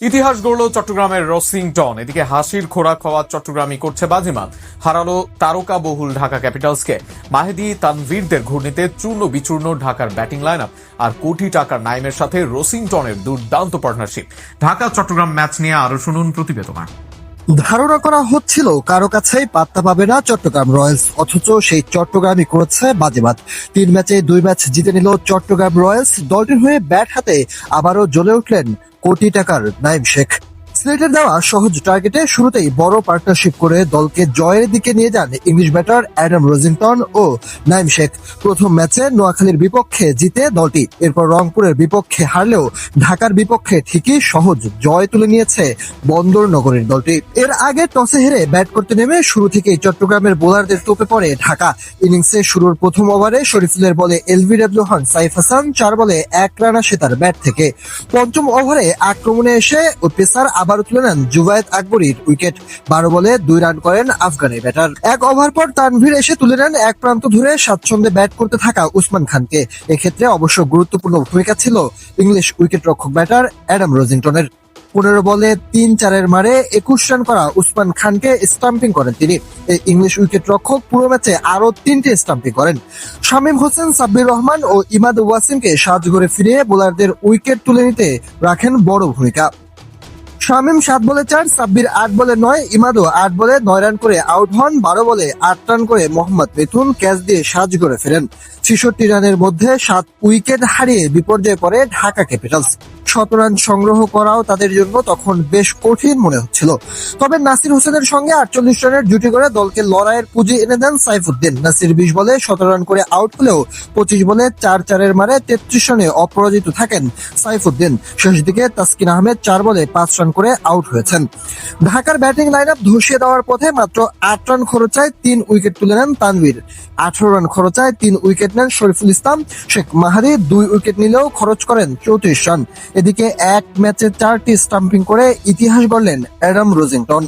ইতিহাস গড়ল চট্টগ্রামের রসিংটন। এদিকে হাসির খোরাক হওয়া চট্টগ্রামই করছে বাজিমাত। হারালো তারকা বহুল ঢাকা ক্যাপিটালসকে। মাহেদী তানভীরদের ঘূর্ণিতে চূর্ণ বিচূর্ণ ঢাকার ব্যাটিং লাইন আপ আর কোটি টাকার নাইমের সাথে রসিংটনের দুর্দান্ত পার্টনারশিপ। ঢাকা চট্টগ্রাম ম্যাচ নিয়ে আরো শুনুন প্রতিবেদনা। ধারণা করা হচ্ছিল কারো কাছেই পাত্তা পাবে না চট্টগ্রাম রয়্যালস, অথচ সেই চট্টগ্রামই করেছে বাজিমাত। 3 ম্যাচে 2 ম্যাচ জিতে নিল চট্টগ্রাম রয়্যালস। দলটির হয়ে ব্যাট হাতে আবারও জ্বলে উঠলেন কোটি টাকার নাইম শেখ। সিলেটের দেওয়া সহজ টার্গেটে শুরুতেই বড় পার্টনারশিপ করে দলকে জয়ের দিকে নিয়ে যান ইংলিশ ব্যাটার অ্যাডাম রোজিংটন ও নাইম শেখ। প্রথম ম্যাচে নোয়াখালীর বিপক্ষে জিতে দলটি, এরপর রংপুরের বিপক্ষে হারলেও ঢাকার বিপক্ষে ঠিকই সহজ জয় তুলে নিয়েছে বন্দর নগরীর দলটি। এর আগে টসে হেরে ব্যাট করতে নেমে শুরু থেকেই চট্টগ্রামের বোলারদের তোপে পড়ে ঢাকা। ইনিংসে শুরুর প্রথম ওভারে শরীফুলের বলে এলবিডব্লিউ হন সাইফ হাসান 4 বলে 1 রান আসে তার ব্যাট থেকে। পঞ্চম ওভারে আক্রমণে এসে পেসার আবারও তুলে নেন জুবায়েদ আকবরীর উইকেট। 12 বলে 2 রান করেন আফগানি ব্যাটার। 1 ওভার পর তানভীর এসে তুলে নেন এক প্রান্ত ধরে স্বাচ্ছন্দ্যে ব্যাট করতে থাকা উসমান খানকে। এক্ষেত্রে অবশ্য গুরুত্বপূর্ণ ভূমিকা ছিল ইংলিশ উইকেট রক্ষক ব্যাটার অ্যাডাম রোজিংটনের। 15 বলে 3-4 মারে 21 রান করা উসমান খানকে স্টাম্পিং করেন তিনি। এই ইংলিশ উইকেট রক্ষক পুরো ম্যাচে আরো 3টে স্টাম্পিং করেন। শামীম হোসেন, সাব্বির রহমান ও ইমাদ ওয়াসিমকে সাহায্য করে ফিরিয়ে বোলারদের উইকেট তুলে নিতে রাখেন বড় ভূমিকা। শামীম 7 বলে 4, সাব্বির 8 বলে 9, ইমাদও 8 বলে 9 রান করে আউট হন। 12 বলে 8 রান করে মোহাম্মদ মিথুন ক্যাচ দিয়ে সাহায্য করে ফেরেন। 66 রানের মধ্যে 7 উইকেট হারিয়ে বিপর্যয়ে পড়ে ঢাকা ক্যাপিটালস। 17 রান সংগ্রহ করাও তাদের জন্য তখন বেশ কঠিন মনে হচ্ছিল। তবে নাসির হোসেনের সঙ্গে 48 রানের জুটি করে দলকে লড়াইয়ের পুঁজি এনে দেন সাইফুদ্দিন। নাসির 20 বলে 17 রান করে আউট হলেও 25 বলে 4-4 মারে 33 রানে অপরাজিত থাকেন সাইফুদ্দিন। শেষ দিকে তাসকিন আহমেদ 4 বলে 5 রান করে আউট হয়েছেন। ঢাকার ব্যাটিং লাইন আপ ধসিয়ে দেওয়ার পথে মাত্র 8 রান খরচায় 3 উইকেট তুলে নেন তানভীর। 18 রান খরচায় 3 উইকেট নেন শরীফুল ইসলাম। শেখ মাহাদি 2 উইকেট নিলেও খরচ করেন 34 রান। এদিকে এক ম্যাচে 4টি স্টাম্পিং করে ইতিহাস গড়লেন অ্যাডাম রোজিংটন।